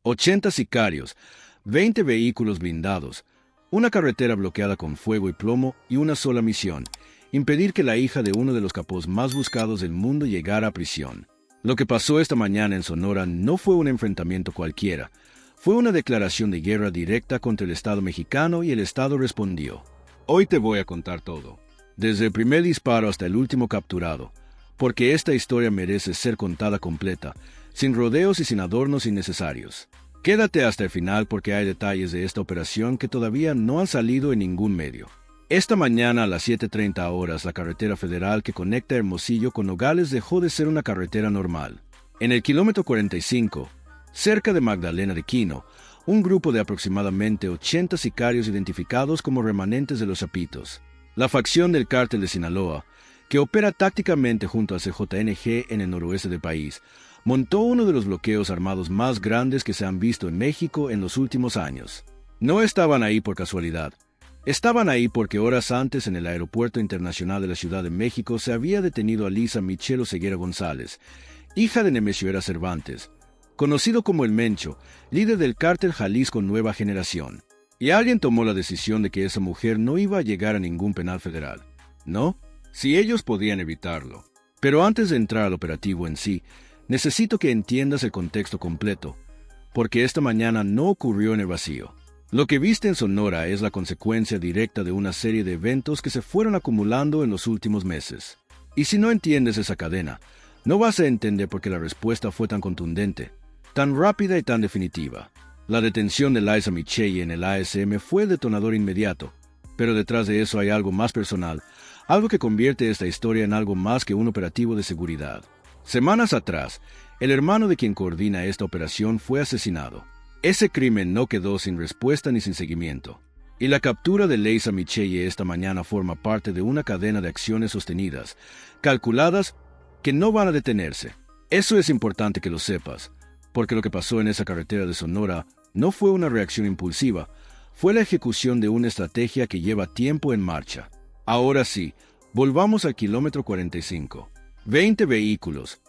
80 sicarios, 20 vehículos blindados, una carretera bloqueada con fuego y plomo y una sola misión: impedir que la hija de uno de los capos más buscados del mundo llegara a prisión. Lo que pasó esta mañana en Sonora no fue un enfrentamiento cualquiera, fue una declaración de guerra directa contra el Estado mexicano y el Estado respondió. Hoy te voy a contar todo, desde el primer disparo hasta el último capturado, porque esta historia merece ser contada completa, sin rodeos y sin adornos innecesarios. Quédate hasta el final porque hay detalles de esta operación que todavía no han salido en ningún medio. Esta mañana a las 7:30 horas, la carretera federal que conecta Hermosillo con Nogales dejó de ser una carretera normal. En el kilómetro 45, cerca de Magdalena de Quino, un grupo de aproximadamente 80 sicarios identificados como remanentes de los Chapitos, la facción del cártel de Sinaloa, que opera tácticamente junto al CJNG en el noroeste del país, montó uno de los bloqueos armados más grandes que se han visto en México en los últimos años. No estaban ahí por casualidad. Estaban ahí porque horas antes en el Aeropuerto Internacional de la Ciudad de México se había detenido a Lisa Michelle Oseguera González, hija de Nemesio Era Cervantes, conocido como el Mencho, líder del cártel Jalisco Nueva Generación. Y alguien tomó la decisión de que esa mujer no iba a llegar a ningún penal federal. ¿No? Si ellos podían evitarlo. Pero antes de entrar al operativo en sí, necesito que entiendas el contexto completo, porque esta mañana no ocurrió en el vacío. Lo que viste en Sonora es la consecuencia directa de una serie de eventos que se fueron acumulando en los últimos meses. Y si no entiendes esa cadena, no vas a entender por qué la respuesta fue tan contundente, tan rápida y tan definitiva. La detención de Lisa Michelle en el ASM fue el detonador inmediato, pero detrás de eso hay algo más personal, algo que convierte esta historia en algo más que un operativo de seguridad. Semanas atrás, el hermano de quien coordina esta operación fue asesinado. Ese crimen no quedó sin respuesta ni sin seguimiento. Y la captura de Lisa Michelle esta mañana forma parte de una cadena de acciones sostenidas, calculadas, que no van a detenerse. Eso es importante que lo sepas, porque lo que pasó en esa carretera de Sonora no fue una reacción impulsiva, fue la ejecución de una estrategia que lleva tiempo en marcha. Ahora sí, volvamos al kilómetro 45. 20 vehículos,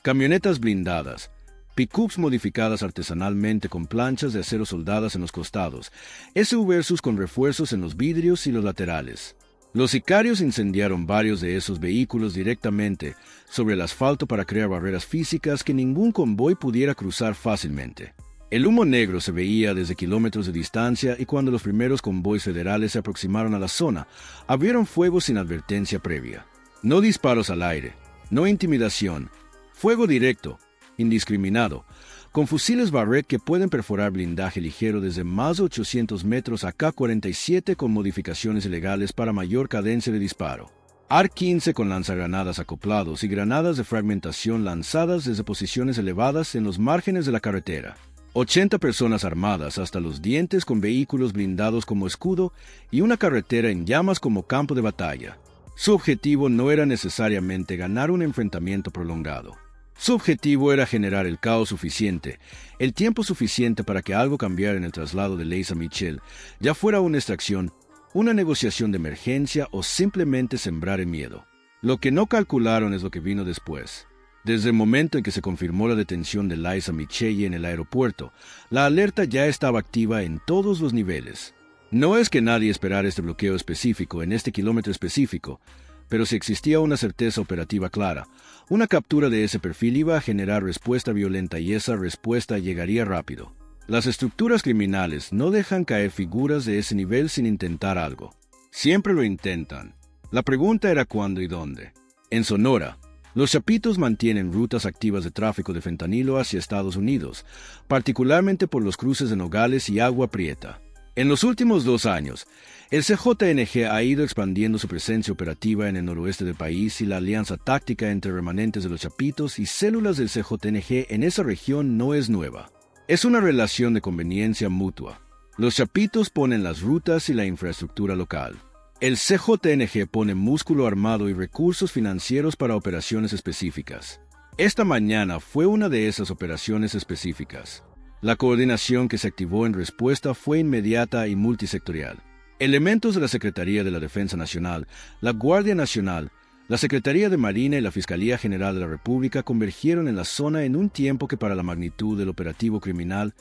camionetas blindadas, pick-ups modificadas artesanalmente con planchas de acero soldadas en los costados, SUVs con refuerzos en los vidrios y los laterales. Los sicarios incendiaron varios de esos vehículos directamente sobre el asfalto para crear barreras físicas que ningún convoy pudiera cruzar fácilmente. El humo negro se veía desde kilómetros de distancia y cuando los primeros convoys federales se aproximaron a la zona, abrieron fuego sin advertencia previa. No disparos al aire, no intimidación, fuego directo, indiscriminado, con fusiles Barrett que pueden perforar blindaje ligero desde más de 800 metros a K-47 con modificaciones ilegales para mayor cadencia de disparo. AR-15 con lanzagranadas acoplados y granadas de fragmentación lanzadas desde posiciones elevadas en los márgenes de la carretera. 80 personas armadas hasta los dientes con vehículos blindados como escudo y una carretera en llamas como campo de batalla. Su objetivo no era necesariamente ganar un enfrentamiento prolongado. Su objetivo era generar el caos suficiente, el tiempo suficiente para que algo cambiara en el traslado de Lisa Michelle, ya fuera una extracción, una negociación de emergencia o simplemente sembrar el miedo. Lo que no calcularon es lo que vino después. Desde el momento en que se confirmó la detención de Lisa Michelle en el aeropuerto, la alerta ya estaba activa en todos los niveles. No es que nadie esperara este bloqueo específico en este kilómetro específico, pero si existía una certeza operativa clara, una captura de ese perfil iba a generar respuesta violenta y esa respuesta llegaría rápido. Las estructuras criminales no dejan caer figuras de ese nivel sin intentar algo. Siempre lo intentan. La pregunta era cuándo y dónde. En Sonora, los Chapitos mantienen rutas activas de tráfico de fentanilo hacia Estados Unidos, particularmente por los cruces de Nogales y Agua Prieta. En los últimos 2 años, el CJNG ha ido expandiendo su presencia operativa en el noroeste del país y la alianza táctica entre remanentes de los Chapitos y células del CJNG en esa región no es nueva. Es una relación de conveniencia mutua. Los Chapitos ponen las rutas y la infraestructura local. El CJNG pone músculo armado y recursos financieros para operaciones específicas. Esta mañana fue una de esas operaciones específicas. La coordinación que se activó en respuesta fue inmediata y multisectorial. Elementos de la Secretaría de la Defensa Nacional, la Guardia Nacional, la Secretaría de Marina y la Fiscalía General de la República convergieron en la zona en un tiempo que para la magnitud del operativo criminal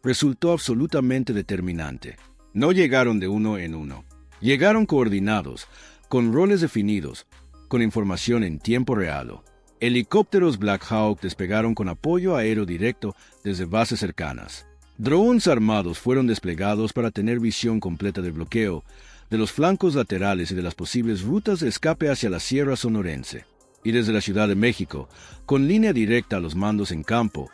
resultó absolutamente determinante. No llegaron de uno en uno. Llegaron coordinados, con roles definidos, con información en tiempo real. Helicópteros Black Hawk despegaron con apoyo aéreo directo desde bases cercanas. Drones armados fueron desplegados para tener visión completa del bloqueo, de los flancos laterales y de las posibles rutas de escape hacia la Sierra Sonorense. Y desde la Ciudad de México, con línea directa a los mandos en campo,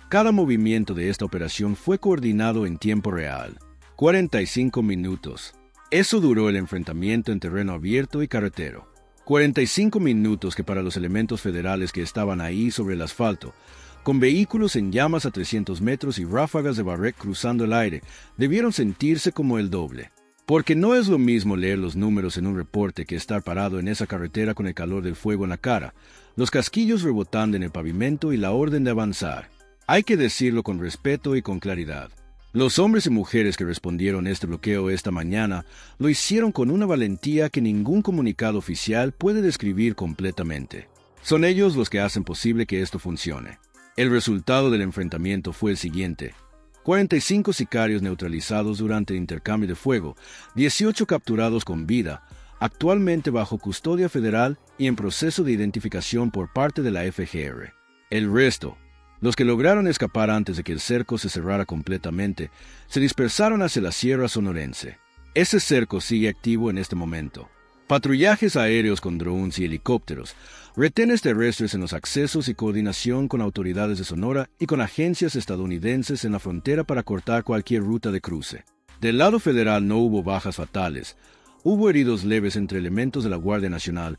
cada movimiento de esta operación fue coordinado en tiempo real. 45 minutos. Eso duró el enfrentamiento en terreno abierto y carretero. 45 minutos que para los elementos federales que estaban ahí sobre el asfalto, con vehículos en llamas a 300 metros y ráfagas de Barrett cruzando el aire, debieron sentirse como el doble. Porque no es lo mismo leer los números en un reporte que estar parado en esa carretera con el calor del fuego en la cara, los casquillos rebotando en el pavimento y la orden de avanzar. Hay que decirlo con respeto y con claridad. Los hombres y mujeres que respondieron a este bloqueo esta mañana lo hicieron con una valentía que ningún comunicado oficial puede describir completamente. Son ellos los que hacen posible que esto funcione. El resultado del enfrentamiento fue el siguiente: 45 sicarios neutralizados durante el intercambio de fuego, 18 capturados con vida, actualmente bajo custodia federal y en proceso de identificación por parte de la FGR. El resto, los que lograron escapar antes de que el cerco se cerrara completamente, se dispersaron hacia la Sierra Sonorense. Ese cerco sigue activo en este momento. Patrullajes aéreos con drones y helicópteros, retenes terrestres en los accesos y coordinación con autoridades de Sonora y con agencias estadounidenses en la frontera para cortar cualquier ruta de cruce. Del lado federal no hubo bajas fatales. Hubo heridos leves entre elementos de la Guardia Nacional,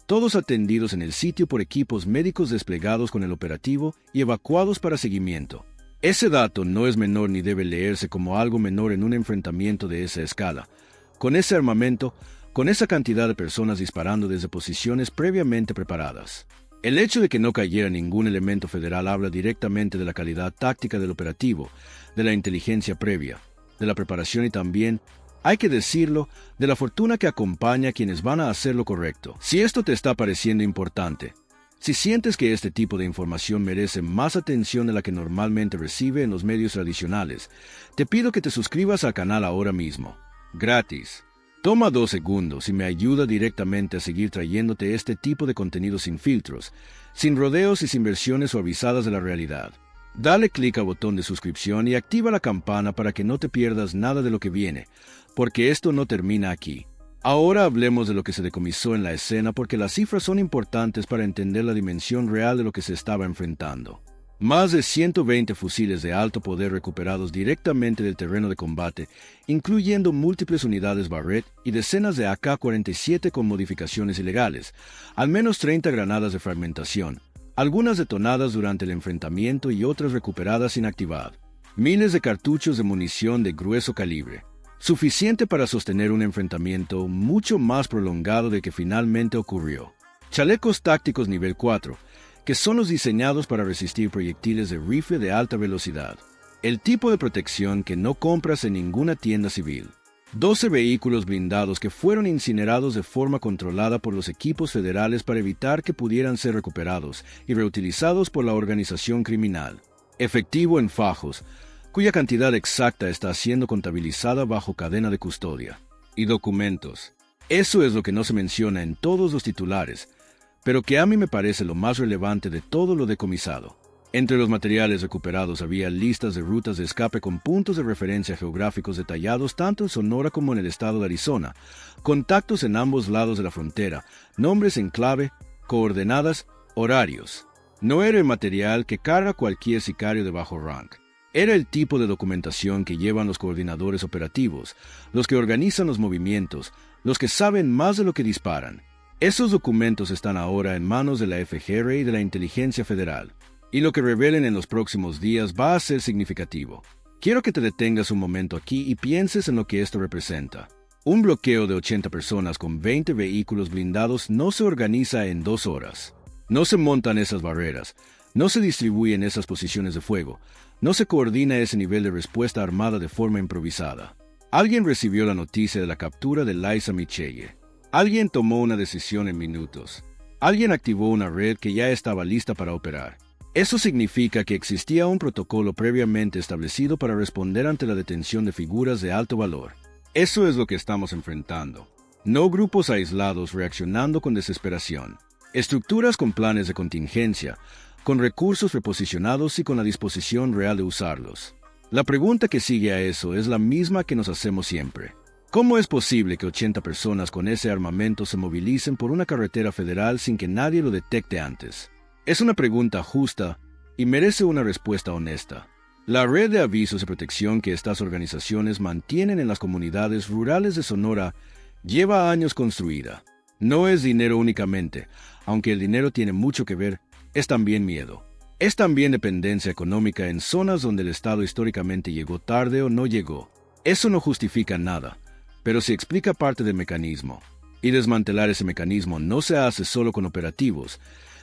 todos atendidos en el sitio por equipos médicos desplegados con el operativo y evacuados para seguimiento. Ese dato no es menor ni debe leerse como algo menor en un enfrentamiento de esa escala. Con ese armamento, con esa cantidad de personas disparando desde posiciones previamente preparadas. El hecho de que no cayera ningún elemento federal habla directamente de la calidad táctica del operativo, de la inteligencia previa, de la preparación y también, hay que decirlo, de la fortuna que acompaña a quienes van a hacer lo correcto. Si esto te está pareciendo importante, si sientes que este tipo de información merece más atención de la que normalmente recibe en los medios tradicionales, te pido que te suscribas al canal ahora mismo. Gratis. Toma 2 segundos y me ayuda directamente a seguir trayéndote este tipo de contenido sin filtros, sin rodeos y sin versiones suavizadas de la realidad. Dale clic al botón de suscripción y activa la campana para que no te pierdas nada de lo que viene, porque esto no termina aquí. Ahora hablemos de lo que se decomisó en la escena porque las cifras son importantes para entender la dimensión real de lo que se estaba enfrentando. Más de 120 fusiles de alto poder recuperados directamente del terreno de combate, incluyendo múltiples unidades Barrett y decenas de AK-47 con modificaciones ilegales, al menos 30 granadas de fragmentación, algunas detonadas durante el enfrentamiento y otras recuperadas sin activar, miles de cartuchos de munición de grueso calibre, suficiente para sostener un enfrentamiento mucho más prolongado del que finalmente ocurrió. Chalecos tácticos nivel 4, que son los diseñados para resistir proyectiles de rifle de alta velocidad. El tipo de protección que no compras en ninguna tienda civil. 12 vehículos blindados que fueron incinerados de forma controlada por los equipos federales para evitar que pudieran ser recuperados y reutilizados por la organización criminal. Efectivo en fajos, cuya cantidad exacta está siendo contabilizada bajo cadena de custodia. Y documentos. Eso es lo que no se menciona en todos los titulares, pero que a mí me parece lo más relevante de todo lo decomisado. Entre los materiales recuperados había listas de rutas de escape con puntos de referencia geográficos detallados tanto en Sonora como en el estado de Arizona, contactos en ambos lados de la frontera, nombres en clave, coordenadas, horarios. No era el material que carga cualquier sicario de bajo rank. Era el tipo de documentación que llevan los coordinadores operativos, los que organizan los movimientos, los que saben más de lo que disparan. Esos documentos están ahora en manos de la FGR y de la Inteligencia Federal, y lo que revelen en los próximos días va a ser significativo. Quiero que te detengas un momento aquí y pienses en lo que esto representa. Un bloqueo de 80 personas con 20 vehículos blindados no se organiza en 2 horas. No se montan esas barreras, no se distribuyen esas posiciones de fuego, no se coordina ese nivel de respuesta armada de forma improvisada. Alguien recibió la noticia de la captura de Liza Michelle. Alguien tomó una decisión en minutos. Alguien activó una red que ya estaba lista para operar. Eso significa que existía un protocolo previamente establecido para responder ante la detención de figuras de alto valor. Eso es lo que estamos enfrentando. No grupos aislados reaccionando con desesperación. Estructuras con planes de contingencia, con recursos reposicionados y con la disposición real de usarlos. La pregunta que sigue a eso es la misma que nos hacemos siempre. ¿Cómo es posible que 80 personas con ese armamento se movilicen por una carretera federal sin que nadie lo detecte antes? Es una pregunta justa y merece una respuesta honesta. La red de avisos de protección que estas organizaciones mantienen en las comunidades rurales de Sonora lleva años construida. No es dinero únicamente, aunque el dinero tiene mucho que ver, es también miedo. Es también dependencia económica en zonas donde el Estado históricamente llegó tarde o no llegó. Eso no justifica nada, pero sí explica parte del mecanismo. Y desmantelar ese mecanismo no se hace solo con operativos,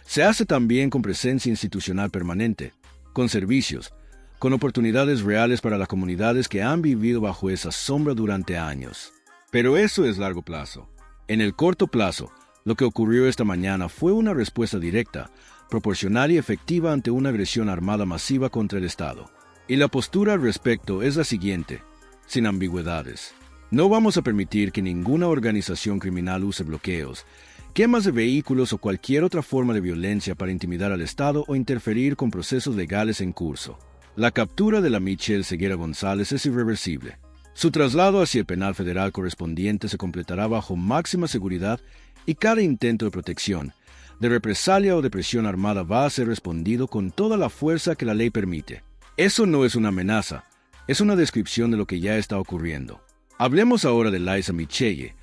se hace también con presencia institucional permanente, con servicios, con oportunidades reales para las comunidades que han vivido bajo esa sombra durante años. Pero eso es largo plazo. En el corto plazo, lo que ocurrió esta mañana fue una respuesta directa, proporcional y efectiva ante una agresión armada masiva contra el Estado. Y la postura al respecto es la siguiente, sin ambigüedades. No vamos a permitir que ninguna organización criminal use bloqueos, quemas de vehículos o cualquier otra forma de violencia para intimidar al Estado o interferir con procesos legales en curso. La captura de la Michelle Ceguera González es irreversible. Su traslado hacia el penal federal correspondiente se completará bajo máxima seguridad y cada intento de protección, de represalia o de presión armada va a ser respondido con toda la fuerza que la ley permite. Eso no es una amenaza, es una descripción de lo que ya está ocurriendo. Hablemos ahora de Liza Michelle,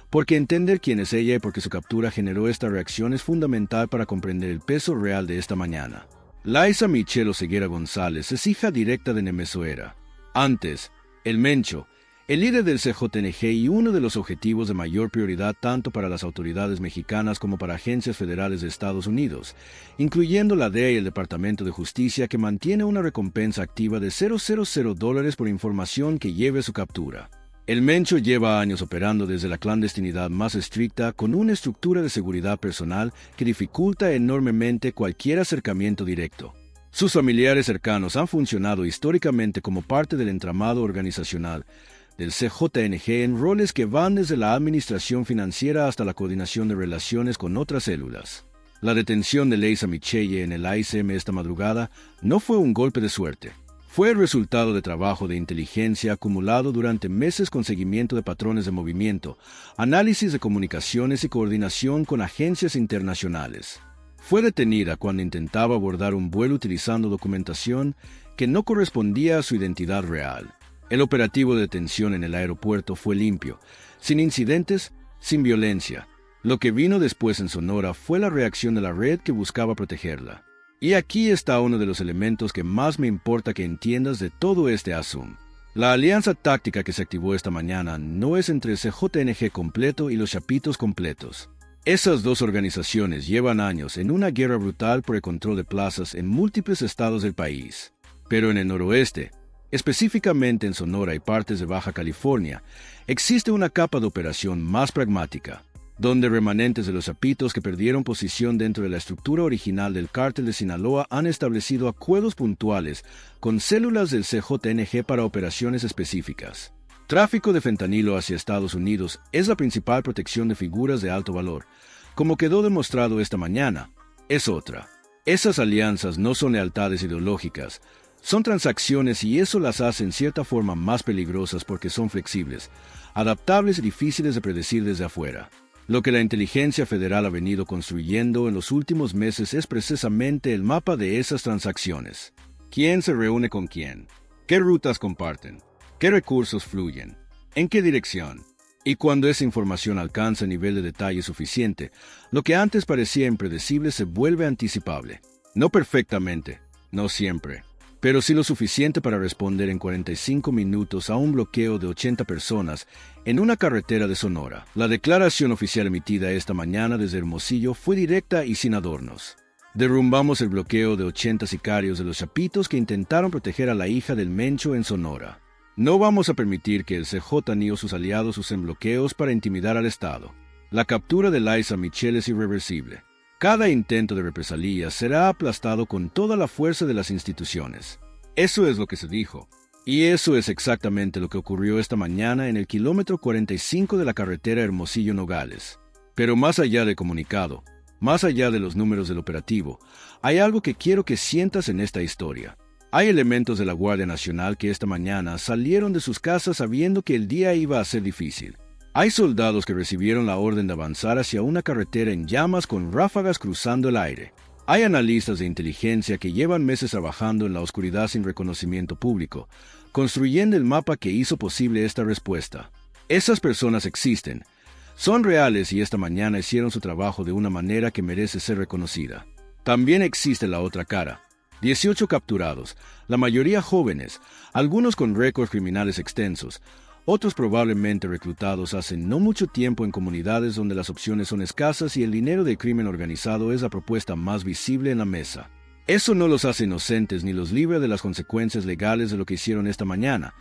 porque entender quién es ella y por qué su captura generó esta reacción es fundamental para comprender el peso real de esta mañana. Liza Michelle Ceguera González es hija directa de Nemesoera. Antes, el Mencho, el líder del CJNG y uno de los objetivos de mayor prioridad tanto para las autoridades mexicanas como para agencias federales de Estados Unidos, incluyendo la DEA y el Departamento de Justicia, que mantiene una recompensa activa de $000 por información que lleve a su captura. El Mencho lleva años operando desde la clandestinidad más estricta con una estructura de seguridad personal que dificulta enormemente cualquier acercamiento directo. Sus familiares cercanos han funcionado históricamente como parte del entramado organizacional del CJNG en roles que van desde la administración financiera hasta la coordinación de relaciones con otras células. La detención de Liza Michelle en el ICM esta madrugada no fue un golpe de suerte. Fue el resultado de trabajo de inteligencia acumulado durante meses con seguimiento de patrones de movimiento, análisis de comunicaciones y coordinación con agencias internacionales. Fue detenida cuando intentaba abordar un vuelo utilizando documentación que no correspondía a su identidad real. El operativo de detención en el aeropuerto fue limpio, sin incidentes, sin violencia. Lo que vino después en Sonora fue la reacción de la red que buscaba protegerla. Y aquí está uno de los elementos que más me importa que entiendas de todo este asunto. La alianza táctica que se activó esta mañana no es entre el CJNG completo y los Chapitos completos. Esas dos organizaciones llevan años en una guerra brutal por el control de plazas en múltiples estados del país. Pero en el noroeste, específicamente en Sonora y partes de Baja California, existe una capa de operación más pragmática, donde remanentes de los Chapitos que perdieron posición dentro de la estructura original del cártel de Sinaloa han establecido acuerdos puntuales con células del CJNG para operaciones específicas. Tráfico de fentanilo hacia Estados Unidos es la principal protección de figuras de alto valor. Como quedó demostrado esta mañana, es otra. Esas alianzas no son lealtades ideológicas, son transacciones y eso las hace en cierta forma más peligrosas porque son flexibles, adaptables y difíciles de predecir desde afuera. Lo que la inteligencia federal ha venido construyendo en los últimos meses es precisamente el mapa de esas transacciones. ¿Quién se reúne con quién? ¿Qué rutas comparten? ¿Qué recursos fluyen? ¿En qué dirección? Y cuando esa información alcanza nivel de detalle suficiente, lo que antes parecía impredecible se vuelve anticipable. No perfectamente, no siempre, pero sí lo suficiente para responder en 45 minutos a un bloqueo de 80 personas en una carretera de Sonora. La declaración oficial emitida esta mañana desde Hermosillo fue directa y sin adornos. Derrumbamos el bloqueo de 80 sicarios de los Chapitos que intentaron proteger a la hija del Mencho en Sonora. No vamos a permitir que el CJ ni o sus aliados usen bloqueos para intimidar al Estado. La captura de Liza Michelle es irreversible. Cada intento de represalia será aplastado con toda la fuerza de las instituciones. Eso es lo que se dijo. Y eso es exactamente lo que ocurrió esta mañana en el kilómetro 45 de la carretera Hermosillo-Nogales. Pero más allá del comunicado, más allá de los números del operativo, hay algo que quiero que sientas en esta historia. Hay elementos de la Guardia Nacional que esta mañana salieron de sus casas sabiendo que el día iba a ser difícil. Hay soldados que recibieron la orden de avanzar hacia una carretera en llamas con ráfagas cruzando el aire. Hay analistas de inteligencia que llevan meses trabajando en la oscuridad sin reconocimiento público, construyendo el mapa que hizo posible esta respuesta. Esas personas existen, son reales y esta mañana hicieron su trabajo de una manera que merece ser reconocida. También existe la otra cara. 18 capturados, la mayoría jóvenes, algunos con récords criminales extensos, otros probablemente reclutados hace no mucho tiempo en comunidades donde las opciones son escasas y el dinero del crimen organizado es la propuesta más visible en la mesa. Eso no los hace inocentes ni los libra de las consecuencias legales de lo que hicieron esta mañana,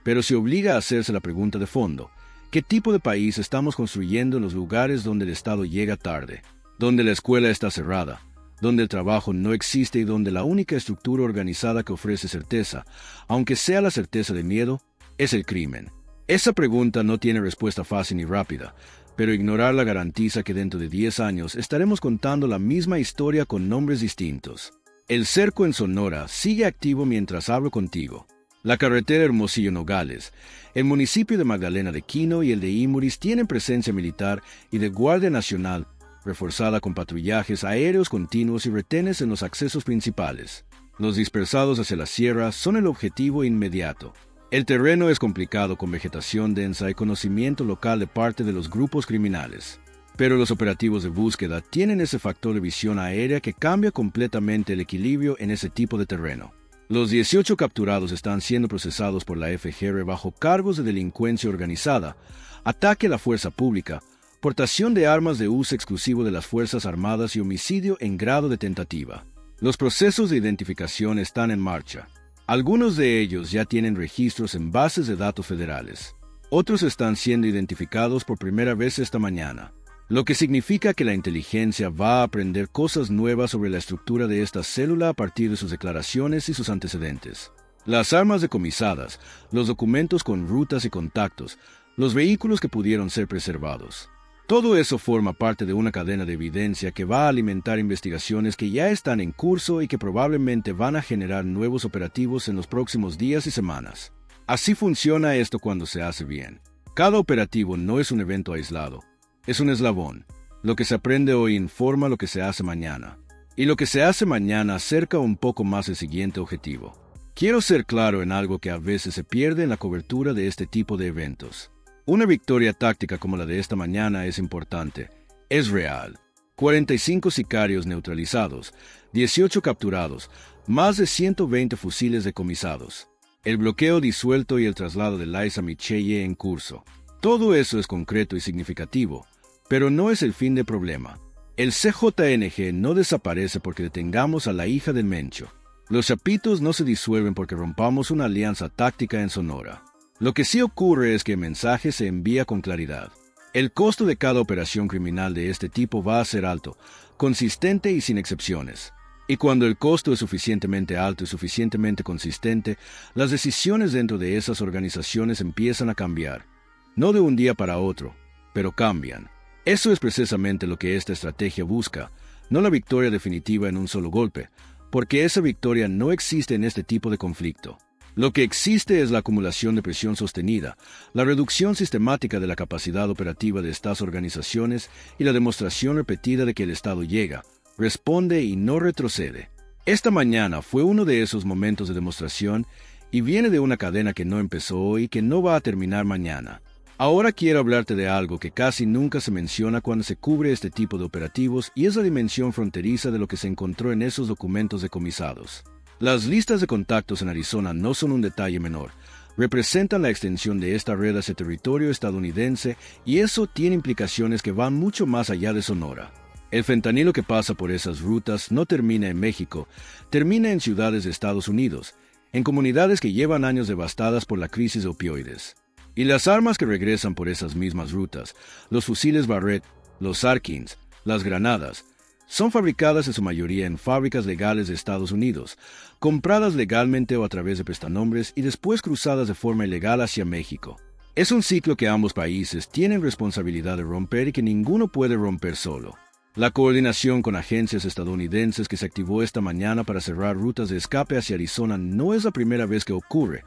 pero se obliga a hacerse la pregunta de fondo: ¿qué tipo de país estamos construyendo en los lugares donde el Estado llega tarde, donde la escuela está cerrada, donde el trabajo no existe y donde la única estructura organizada que ofrece certeza, aunque sea la certeza de miedo, es el crimen? Esa pregunta no tiene respuesta fácil ni rápida, pero ignorarla garantiza que dentro de 10 años estaremos contando la misma historia con nombres distintos. El cerco en Sonora sigue activo mientras hablo contigo. La carretera Hermosillo-Nogales, el municipio de Magdalena de Quino y el de Imuris tienen presencia militar y de Guardia Nacional, reforzada con patrullajes aéreos continuos y retenes en los accesos principales. Los dispersados hacia la sierra son el objetivo inmediato. El terreno es complicado con vegetación densa y conocimiento local de parte de los grupos criminales. Pero los operativos de búsqueda tienen ese factor de visión aérea que cambia completamente el equilibrio en ese tipo de terreno. Los 18 capturados están siendo procesados por la FGR bajo cargos de delincuencia organizada, ataque a la fuerza pública, portación de armas de uso exclusivo de las Fuerzas Armadas y homicidio en grado de tentativa. Los procesos de identificación están en marcha. Algunos de ellos ya tienen registros en bases de datos federales. Otros están siendo identificados por primera vez esta mañana, lo que significa que la inteligencia va a aprender cosas nuevas sobre la estructura de esta célula a partir de sus declaraciones y sus antecedentes. Las armas decomisadas, los documentos con rutas y contactos, los vehículos que pudieron ser preservados. Todo eso forma parte de una cadena de evidencia que va a alimentar investigaciones que ya están en curso y que probablemente van a generar nuevos operativos en los próximos días y semanas. Así funciona esto cuando se hace bien. Cada operativo no es un evento aislado, es un eslabón. Lo que se aprende hoy informa lo que se hace mañana. Y lo que se hace mañana acerca un poco más el siguiente objetivo. Quiero ser claro en algo que a veces se pierde en la cobertura de este tipo de eventos. Una victoria táctica como la de esta mañana es importante, es real. 45 sicarios neutralizados, 18 capturados, más de 120 fusiles decomisados. El bloqueo disuelto y el traslado de Liza Michelle en curso. Todo eso es concreto y significativo, pero no es el fin del problema. El CJNG no desaparece porque detengamos a la hija del Mencho. Los chapitos no se disuelven porque rompamos una alianza táctica en Sonora. Lo que sí ocurre es que el mensaje se envía con claridad. El costo de cada operación criminal de este tipo va a ser alto, consistente y sin excepciones. Y cuando el costo es suficientemente alto y suficientemente consistente, las decisiones dentro de esas organizaciones empiezan a cambiar. No de un día para otro, pero cambian. Eso es precisamente lo que esta estrategia busca, no la victoria definitiva en un solo golpe, porque esa victoria no existe en este tipo de conflicto. Lo que existe es la acumulación de presión sostenida, la reducción sistemática de la capacidad operativa de estas organizaciones y la demostración repetida de que el Estado llega, responde y no retrocede. Esta mañana fue uno de esos momentos de demostración y viene de una cadena que no empezó hoy y que no va a terminar mañana. Ahora quiero hablarte de algo que casi nunca se menciona cuando se cubre este tipo de operativos y es la dimensión fronteriza de lo que se encontró en esos documentos decomisados. Las listas de contactos en Arizona no son un detalle menor. Representan la extensión de esta red hacia territorio estadounidense y eso tiene implicaciones que van mucho más allá de Sonora. El fentanilo que pasa por esas rutas no termina en México, termina en ciudades de Estados Unidos, en comunidades que llevan años devastadas por la crisis de opioides. Y las armas que regresan por esas mismas rutas, los fusiles Barrett, los Sarkins, las granadas, Son fabricadas en su mayoría en fábricas legales de Estados Unidos, compradas legalmente o a través de prestanombres y después cruzadas de forma ilegal hacia México. Es un ciclo que ambos países tienen responsabilidad de romper y que ninguno puede romper solo. La coordinación con agencias estadounidenses que se activó esta mañana para cerrar rutas de escape hacia Arizona no es la primera vez que ocurre,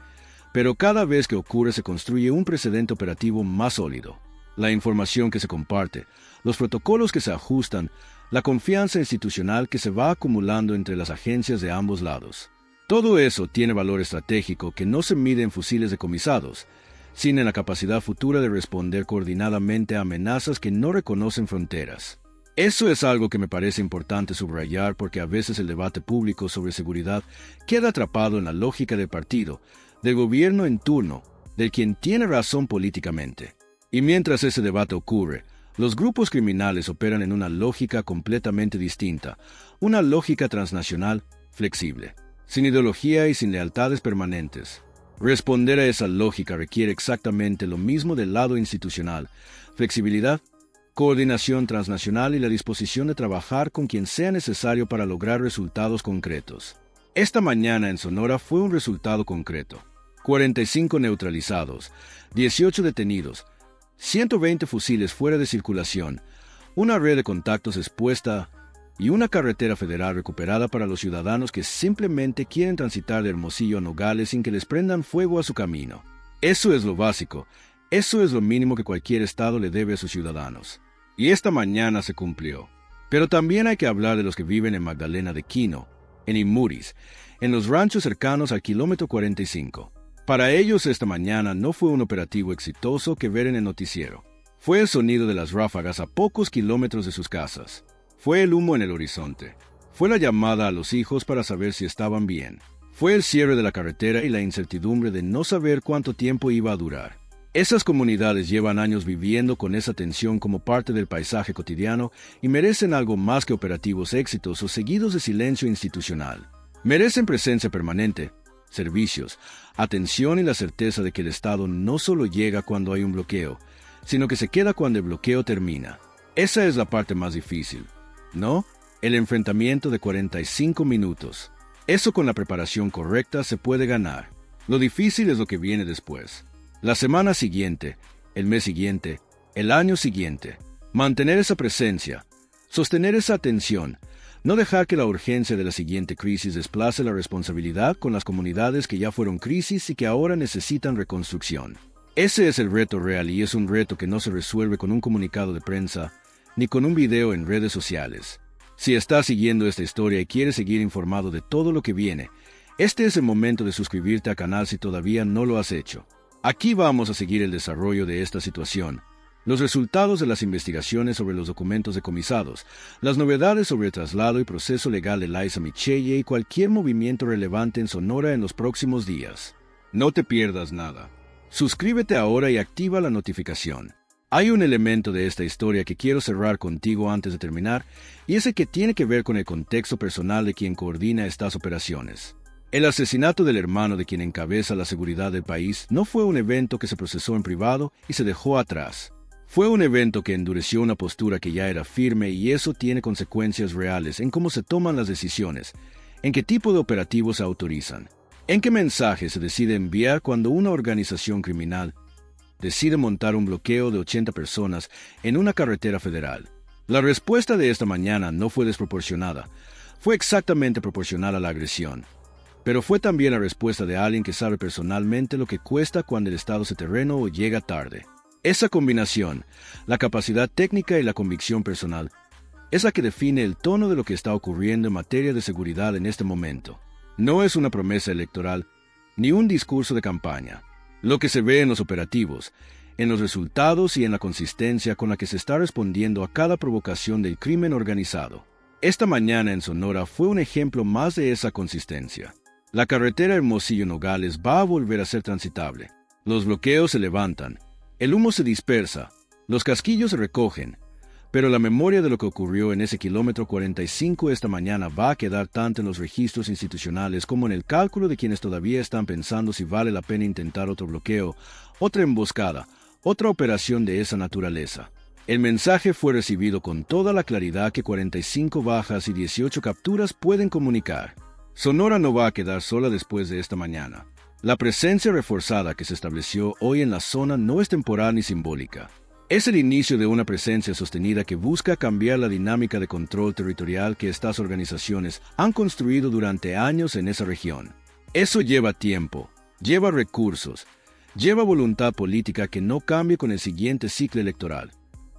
pero cada vez que ocurre se construye un precedente operativo más sólido. La información que se comparte, los protocolos que se ajustan, la confianza institucional que se va acumulando entre las agencias de ambos lados. Todo eso tiene valor estratégico que no se mide en fusiles decomisados, sino en la capacidad futura de responder coordinadamente a amenazas que no reconocen fronteras. Eso es algo que me parece importante subrayar porque a veces el debate público sobre seguridad queda atrapado en la lógica del partido, del gobierno en turno, del quien tiene razón políticamente. Y mientras ese debate ocurre, los grupos criminales operan en una lógica completamente distinta, una lógica transnacional, flexible, sin ideología y sin lealtades permanentes. Responder a esa lógica requiere exactamente lo mismo del lado institucional: flexibilidad, coordinación transnacional y la disposición de trabajar con quien sea necesario para lograr resultados concretos. Esta mañana en Sonora fue un resultado concreto: 45 neutralizados, 18 detenidos, 120 fusiles fuera de circulación, una red de contactos expuesta y una carretera federal recuperada para los ciudadanos que simplemente quieren transitar de Hermosillo a Nogales sin que les prendan fuego a su camino. Eso es lo básico, eso es lo mínimo que cualquier estado le debe a sus ciudadanos. Y esta mañana se cumplió. Pero también hay que hablar de los que viven en Magdalena de Quino, en Imuris, en los ranchos cercanos al kilómetro 45. Para ellos esta mañana no fue un operativo exitoso que ver en el noticiero. Fue el sonido de las ráfagas a pocos kilómetros de sus casas. Fue el humo en el horizonte. Fue la llamada a los hijos para saber si estaban bien. Fue el cierre de la carretera y la incertidumbre de no saber cuánto tiempo iba a durar. Esas comunidades llevan años viviendo con esa tensión como parte del paisaje cotidiano y merecen algo más que operativos exitosos seguidos de silencio institucional. Merecen presencia permanente, servicios, atención y la certeza de que el Estado no solo llega cuando hay un bloqueo, sino que se queda cuando el bloqueo termina. Esa es la parte más difícil, ¿no? El enfrentamiento de 45 minutos. Eso con la preparación correcta se puede ganar. Lo difícil es lo que viene después. La semana siguiente, el mes siguiente, el año siguiente. Mantener esa presencia, sostener esa atención, no dejar que la urgencia de la siguiente crisis desplace la responsabilidad con las comunidades que ya fueron crisis y que ahora necesitan reconstrucción. Ese es el reto real y es un reto que no se resuelve con un comunicado de prensa ni con un video en redes sociales. Si estás siguiendo esta historia y quieres seguir informado de todo lo que viene, este es el momento de suscribirte al canal si todavía no lo has hecho. Aquí vamos a seguir el desarrollo de esta situación, los resultados de las investigaciones sobre los documentos decomisados, las novedades sobre el traslado y proceso legal de Liza Michelle y cualquier movimiento relevante en Sonora en los próximos días. No te pierdas nada. Suscríbete ahora y activa la notificación. Hay un elemento de esta historia que quiero cerrar contigo antes de terminar, y ese que tiene que ver con el contexto personal de quien coordina estas operaciones. El asesinato del hermano de quien encabeza la seguridad del país no fue un evento que se procesó en privado y se dejó atrás. Fue un evento que endureció una postura que ya era firme y eso tiene consecuencias reales en cómo se toman las decisiones, en qué tipo de operativos se autorizan, en qué mensaje se decide enviar cuando una organización criminal decide montar un bloqueo de 80 personas en una carretera federal. La respuesta de esta mañana no fue desproporcionada, fue exactamente proporcional a la agresión. Pero fue también la respuesta de alguien que sabe personalmente lo que cuesta cuando el Estado se terreno o llega tarde. Esa combinación, la capacidad técnica y la convicción personal, es la que define el tono de lo que está ocurriendo en materia de seguridad en este momento. No es una promesa electoral, ni un discurso de campaña. Lo que se ve en los operativos, en los resultados y en la consistencia con la que se está respondiendo a cada provocación del crimen organizado. Esta mañana en Sonora fue un ejemplo más de esa consistencia. La carretera Hermosillo-Nogales va a volver a ser transitable. Los bloqueos se levantan, el humo se dispersa, los casquillos se recogen, pero la memoria de lo que ocurrió en ese kilómetro 45 esta mañana va a quedar tanto en los registros institucionales como en el cálculo de quienes todavía están pensando si vale la pena intentar otro bloqueo, otra emboscada, otra operación de esa naturaleza. El mensaje fue recibido con toda la claridad que 45 bajas y 18 capturas pueden comunicar. Sonora no va a quedar sola después de esta mañana. La presencia reforzada que se estableció hoy en la zona no es temporal ni simbólica. Es el inicio de una presencia sostenida que busca cambiar la dinámica de control territorial que estas organizaciones han construido durante años en esa región. Eso lleva tiempo, lleva recursos, lleva voluntad política que no cambie con el siguiente ciclo electoral.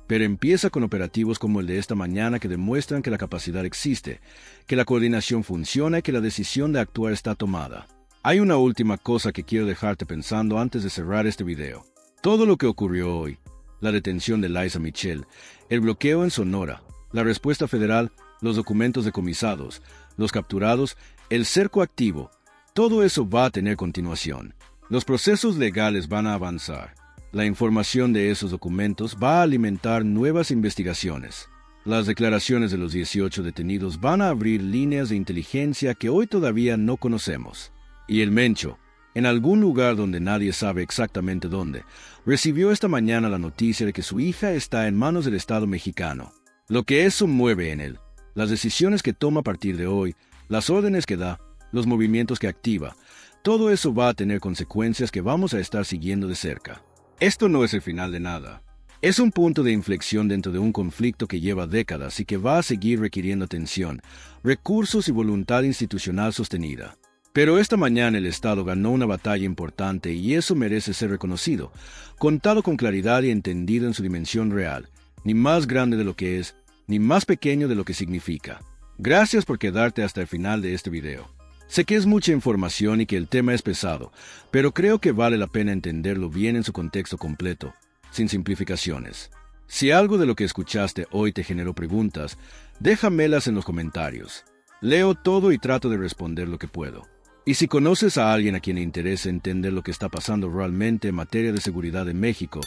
Pero empieza con operativos como el de esta mañana que demuestran que la capacidad existe, que la coordinación funciona y que la decisión de actuar está tomada. Hay una última cosa que quiero dejarte pensando antes de cerrar este video. Todo lo que ocurrió hoy, la detención de Liza Michelle, el bloqueo en Sonora, la respuesta federal, los documentos decomisados, los capturados, el cerco activo, todo eso va a tener continuación. Los procesos legales van a avanzar. La información de esos documentos va a alimentar nuevas investigaciones. Las declaraciones de los 18 detenidos van a abrir líneas de inteligencia que hoy todavía no conocemos. Y el Mencho, en algún lugar donde nadie sabe exactamente dónde, recibió esta mañana la noticia de que su hija está en manos del Estado mexicano. Lo que eso mueve en él, las decisiones que toma a partir de hoy, las órdenes que da, los movimientos que activa, todo eso va a tener consecuencias que vamos a estar siguiendo de cerca. Esto no es el final de nada. Es un punto de inflexión dentro de un conflicto que lleva décadas y que va a seguir requiriendo atención, recursos y voluntad institucional sostenida. Pero esta mañana el Estado ganó una batalla importante y eso merece ser reconocido, contado con claridad y entendido en su dimensión real, ni más grande de lo que es, ni más pequeño de lo que significa. Gracias por quedarte hasta el final de este video. Sé que es mucha información y que el tema es pesado, pero creo que vale la pena entenderlo bien en su contexto completo, sin simplificaciones. Si algo de lo que escuchaste hoy te generó preguntas, déjamelas en los comentarios. Leo todo y trato de responder lo que puedo. Y si conoces a alguien a quien le interese entender lo que está pasando realmente en materia de seguridad en México,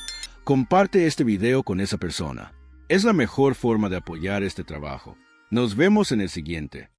comparte este video con esa persona. Es la mejor forma de apoyar este trabajo. Nos vemos en el siguiente.